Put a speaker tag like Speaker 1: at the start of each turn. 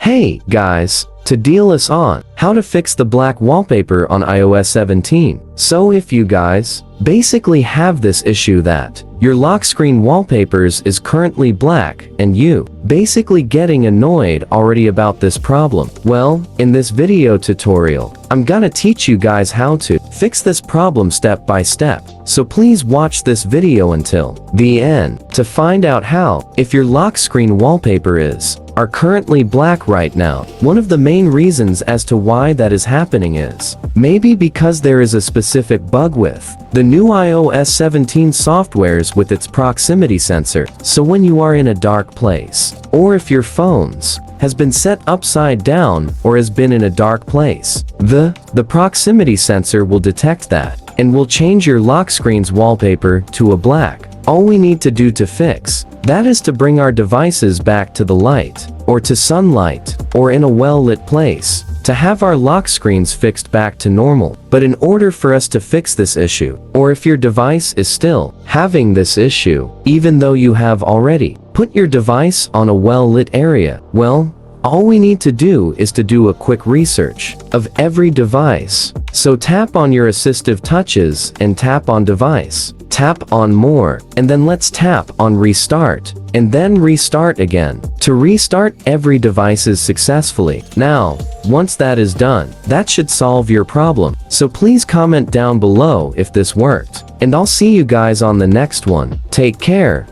Speaker 1: Hey guys, to deal us on how to fix the black wallpaper on iOS 17. So if you guys basically have this issue that your lock screen wallpapers is currently black and you basically getting annoyed already about this problem, well, in this video tutorial, I'm gonna teach you guys how to fix this problem step by step. So please watch this video until the end to find out how, if your lock screen wallpaper are currently black right now. One of the main reasons as to why that is happening is maybe because there is a specific bug with the new iOS 17 softwares with its proximity sensor. So when you are in a dark place, or if your phones has been set upside down or has been in a dark place, the proximity sensor will detect that and will change your lock screen's wallpaper to a black. All we need to do to fix that is to bring our devices back to the light, or to sunlight, or in a well-lit place, to have our lock screens fixed back to normal. But in order for us to fix this issue, or if your device is still having this issue, even though you have already put your device on a well-lit area, well, all we need to do is to do a quick research of every device. So tap on your assistive touches and tap on device. Tap on more, and then let's tap on restart, and then restart again, to restart every devices successfully. Now, once that is done, that should solve your problem. So please comment down below if this worked, and I'll see you guys on the next one. Take care.